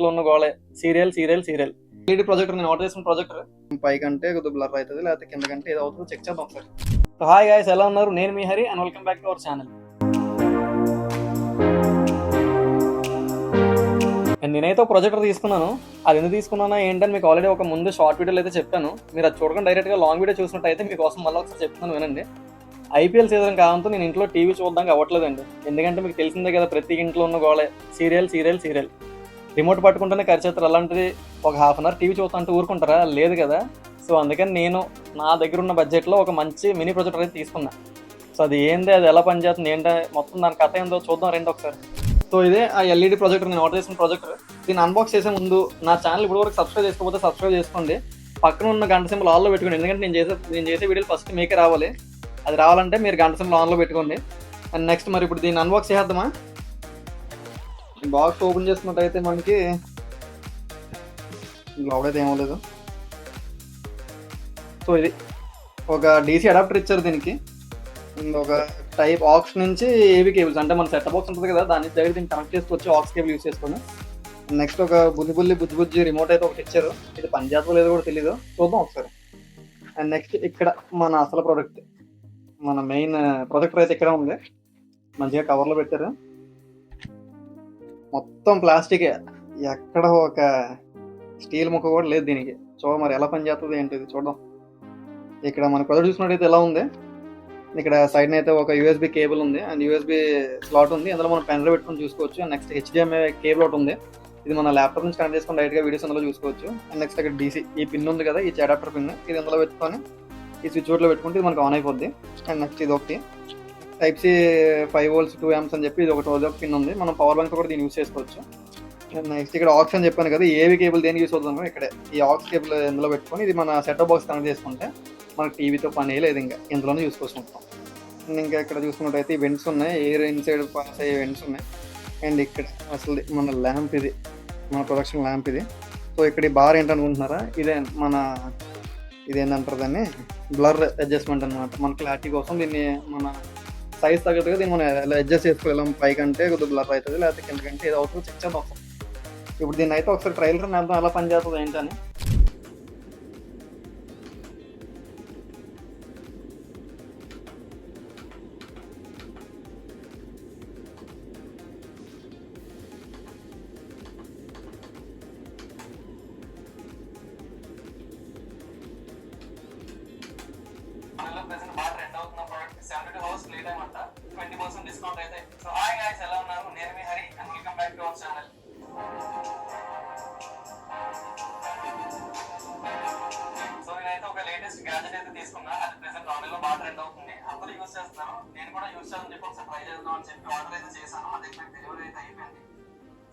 ఇంట్లో ఉన్న గోళే serial serial serial LED projector నేను ఆర్డర్ చేసిన ప్రొజెక్టర్ పైకంటే కొద్దిగా బ్లర్ అవుతుంది, లేకపోతే కిందకంటే ఏదో అవుతుందో చెక్ చేద్దాం ఒకసారి. సో హాయ్ గైస్, ఎలా ఉన్నారు? నేను మీ Hari and welcome back to our channel. నేనైతే ఒక ప్రొజెక్టర్ తీసుకున్నాను. అది ఎందుకు తీసుకున్నానా ఏంటని మీకు ఆల్రెడీ ఒక ముందు షార్ట్ వీడియోలో అయితే చెప్పాను. మీరు అది చూడకుండా డైరెక్ట్గా లాంగ్ వీడియో చూసినట్టయితే మీకోసం మళ్ళీ ఒకసారి చెప్తున్నాను వినండి. ఐపీఎల్ సీజన్ కావడంతో నేను ఇంట్లో టీవీ చూడడానికి అవ్వట్లేదండి. ఎందుకంటే మీకు తెలిసిందే కదా, ప్రతి ఇంట్లో ఉన్న గోళే సీరియల్ సీరియల్ సీరియల్. రిమోట్ పట్టుకుంటేనే ఖర్చేస్తారు. అలాంటిది ఒక హాఫ్ అన్ అవర్ టీవీ చూస్తుంటే ఊరుకుంటారా? లేదు కదా. సో అందుకని నేను నా దగ్గర ఉన్న బడ్జెట్లో ఒక మంచి మినీ ప్రొజెక్టర్ అయితే తీసుకున్నా. సో అది ఏంటి, అది ఎలా పనిచేస్తుంది ఏంటో మొత్తం దాని కథ ఏందో చూద్దాం రండి ఒకసారి. సో ఇదే ఆ ఎల్ఈడి ప్రొజెక్టర్, నేను ఆర్డర్ చేసిన ప్రొజెక్టర్. దీన్ని అన్బాక్స్ చేసే ముందు నా ఛానల్ ఇప్పుడు వరకు సబ్స్క్రైబ్ చేసుకోకపోతే సబ్స్క్రైబ్ చేసుకోండి. పక్కన ఉన్న గంట సింబల్ ఆన్లో పెట్టుకోండి. ఎందుకంటే నేను చేసే వీడియోలు ఫస్ట్ మీకే రావాలి. అది రావాలంటే మీరు గంట సింబల్ ఆన్లో పెట్టుకోండి. అండ్ నెక్స్ట్ మరి ఇప్పుడు దీన్ని అన్బాక్స్ చేద్దామా. బాక్స్ ఓపెన్ చేసుకున్నట్టయితే మనకి లోపలైతే ఏమవలేదు. సో ఇది ఒక డీసీ అడాప్టర్ ఇచ్చారు దీనికి. ఒక టైప్ ఆక్స్ నుంచి ఏవి కేబుల్స్, అంటే మన సెట్ బాక్స్ ఉంటుంది కదా, దాన్ని దగ్గర దీన్ని కనెక్ట్ చేసుకోవచ్చు. ఆక్స్ కేబుల్ యూస్ చేసుకొని నెక్స్ట్ ఒక బుజ్జి రిమోట్ అయితే ఒకటి ఇచ్చారు. ఇది పనిచేస్తుందో లేదో కూడా తెలీదు, చూద్దాం ఒకసారి. అండ్ నెక్స్ట్ ఇక్కడ మన అసలు ప్రోడక్ట్, మన మెయిన్ ప్రొజెక్టర్ అయితే ఇక్కడ ఉంది. మంచిగా కవర్లో పెట్టారు. మొత్తం ప్లాస్టిక్, ఎక్కడ ఒక స్టీల్ ముక్క కూడా లేదు దీనికి. సో మరి ఎలా పనిచేస్తుంది ఏంటిది చూద్దాం. ఇక్కడ మన ప్రొజెక్ట్ చూసినట్టయితే ఎలా ఉంది. ఇక్కడ సైడ్ అయితే ఒక యూఎస్బి కేబుల్ ఉంది అండ్ యూఎస్బి స్లాట్ ఉంది. అందులో మనం పెన్ డ్రైవ్ పెట్టుకొని చూసుకోవచ్చు. అండ్ నెక్స్ట్ హెచ్డిఎంఐ కేబుల్ ఒకటి ఉంది. ఇది మన ల్యాప్టాప్ నుంచి కనెక్ట్ చేసుకొని డైరెక్ట్గా వీడియోస్ అందులో చూసుకోవచ్చు. అండ్ నెక్స్ట్ ఇక్కడ డీసీ ఈ పిన్ ఉంది కదా, ఈ అడాప్టర్ పిన్, ఇది అందులో పెట్టుకొని ఈ స్విచ్ బోర్డ్లో పెట్టుకుంటే ఇది మనకు ఆన్ అయిపోద్ది. అండ్ నెక్స్ట్ ఇది ఒకటి టైప్ సి 5 volts 2 amps అని చెప్పి ఇది ఒక పిన్ ఉంది. మనం పవర్ బ్యాంక్ కూడా దీన్ని యూస్ చేసుకోవచ్చు. అండ్ నెక్స్ట్ ఇక్కడ ఆక్స్ అని చెప్పాను కదా, ఏవి కేబుల్ దేనికి యూస్ అవుతుందో ఇక్కడ ఈ ఆక్స్ కేబుల్ ఇందులో పెట్టుకొని ఇది మన సెటప్ బాక్స్ కనెక్ట్ చేసుకుంటే మనకి టీవీతో పని లేదు, ఇంకా ఇందులోనే చూసుకొచ్చుకుంటాం. అండ్ ఇంకా ఇక్కడ చూసుకున్నట్టయితే వెంట్స్ ఉన్నాయి, ఎయిర్ ఇన్సైడ్ పాస్ అయ్యే వెంట్స్ ఉన్నాయి. అండ్ ఇక్కడ అసలు మన ల్యాంప్, ఇది మన ప్రొడక్షన్ ల్యాంప్ ఇది. సో ఇక్కడ ఈ బార్ ఏంటనుకుంటున్నారా, ఇదేంటంటారు దాన్ని, బ్లర్ అడ్జస్ట్మెంట్ అనమాట. మన క్లారిటీ కోసం దీన్ని మన సైజ్ తగ్గట్టుగా దీన్ని మనం ఎలా అడ్జస్ట్ చేసుకోలేం. పైకంటే కొద్దిగా బ్లర్ అవుతుంది, లేకపోతే కిందకంటే ఏదో అవుతుందో చెక్ చేద్దాం. ఇప్పుడు దీన్ని అయితే ఒకసారి ట్రైలర్ నేద్దాం ఎలా పనిచేస్తుంది ఏంటని. బాగా ట్రెండ్ అవుతున్న ప్రోడక్ట్ 72 hours ప్లే టైం అంట, 20% డిస్కౌంట్ అయితే. సో హాయ్ గైస్, ఎలా ఉన్నారు? నేను మీ Hari and welcome back to our channel. So నేనైతే ఒక లేటెస్ట్ గ్యాజెట్ అయితే తీసుకున్నా. అది ప్రెసెంట్ ఆన్లైన్ లో బాగా ట్రెండ్ అవుతుంది, అందరూ యూస్ చేస్తున్నారు. నేను కూడా యూస్ చేయాలని చెప్పి ఒకసారి ట్రై చేద్దాం అని చెప్పి ఆర్డర్ అయితే చేశాను. అది డెలివరీ అయితే అయిపోయింది.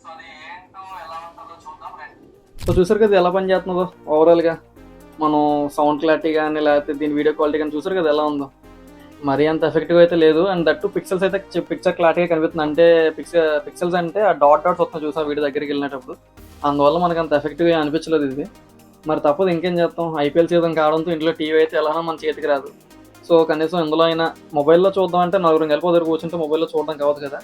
సో అది ఏంటో ఎలా ఉంటుందో చూద్దాం రండి. సో చూసారు కదా ఎలా పని చేస్తుందో ఓవరాల్గా. మనం సౌండ్ క్లారిటీ కానీ లేకపోతే దీని వీడియో క్వాలిటీ కానీ చూసారు కదా ఎలా ఉందో. మరీ అంత ఎఫెక్టివ్ అయితే లేదు. అండ్ దట్టు పిక్సెల్స్ అయితే పిక్చర్ క్లారిటీగా కనిపిస్తుంది. అంటే పిక్సెల్స్ అంటే ఆ డాట్స్ వస్తుంది చూసారు వీడియో దగ్గరికి వెళ్ళినప్పుడు. అందువల్ల మనకు అంత ఎఫెక్టివ్గా అనిపించలేదు ఇది. మరి తప్పదు, ఇంకేం చేస్తాం. ఐపీఎల్ సీజన్ కావడంతో ఇంట్లో టీవీ అయితే ఎలానో మన చేతికి రాదు. సో కనీసం ఇందులో అయినా మొబైల్లో చూద్దాం అంటే నలుగురు కలిపి దగ్గర కూర్చుంటే మొబైల్లో చూడడం కావద్దు కదా.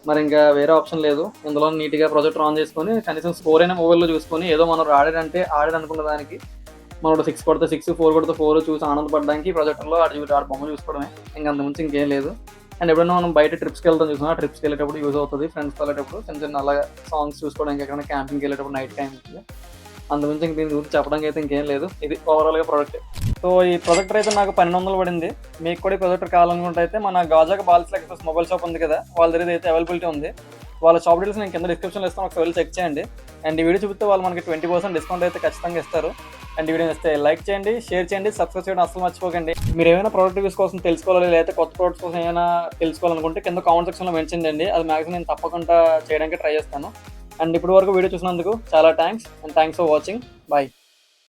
మరి ఇంకా వేరే ఆప్షన్ లేదు. ఇందులో నీట్గా ప్రొజెక్టర్ ఆన్ చేసుకొని కనీసం స్కోర్ అయినా మొబైల్లో చూసుకొని ఏదో మనం ఆడాడనుకున్న దానికి మనం 6 కొడితే 6, 4 కొడితే 4 చూసి ఆనందపడడానికి ప్రొజెక్టర్లో ఆడ బొమ్మ చూసుకోవడమే, ఇంకా అంతకుమించి ఇంకేం లేదు. అండ్ ఎప్పుడైనా మనం బయట ట్రిప్స్కి వెళ్తాం చూసినా, ట్రిప్స్కి వెళ్ళేటప్పుడు యూజ్ అవుతుంది. ఫ్రెండ్స్కి వెళ్ళేటప్పుడు చిన్న అలాగా సాంగ్స్ చూసుకోవడానికి, ఎక్కడైనా క్యాంపింగ్కి వెళ్ళేటప్పుడు నైట్ టైంకి. అంతకుమించి ఇంక దీని గురించి చెప్పడానికి అయితే ఇంకేం లేదు. ఇది ఓవరాల్గా ప్రోడక్ట్. సో ఈ ప్రొజెక్టర్ అయితే నాకు 1200 పడింది. మీకు కూడా ఈ ప్రొజెక్టర్ కావాలనుకుంటే అయితే మన గాజాక బాల్స్ ఎక్స్ప్రెస్ మొబైల్ షాప్ ఉంది కదా, వాళ్ళ దగ్గర అయితే అవైలబిలిటీ ఉంది. వాళ్ళ షాప్ డీటెయిల్స్ నేను కింద డిస్క్రిప్షన్లో ఇస్తాను, ఒకసారి వెళ్ళి చెక్ చేయండి. అండ్ ఈ వీడియో చూపిస్తే వాళ్ళు మనకి 20% డిస్కౌంట్ అయితే ఖచ్చితంగా ఇస్తారు. అండ్ ఈ వీడియో ఇస్తే లైక్ చేయండి, షేర్ చేయండి, సబ్స్క్రైబ్ చేయడం అసలు మర్చిపోకండి. మీరు ఏమైనా ప్రోడక్ట్ రివ్యూస్ కోసం తెలుసుకోవాలి, లేకపోతే కొత్త ప్రోడక్ట్స్ కోసం ఏమైనా తెలుసుకోవాలనుకుంటే కింద కామెంట్ సెక్షన్లో మెన్షన్ చేయండి. అది మ్యాక్సిమం నేను తప్పకుండా చేయడానికి ట్రై చేస్తాను. అండ్ ఇప్పటి వరకు వీడియో చూసినందుకు చాలా thanks. And thanks for watching. Bye.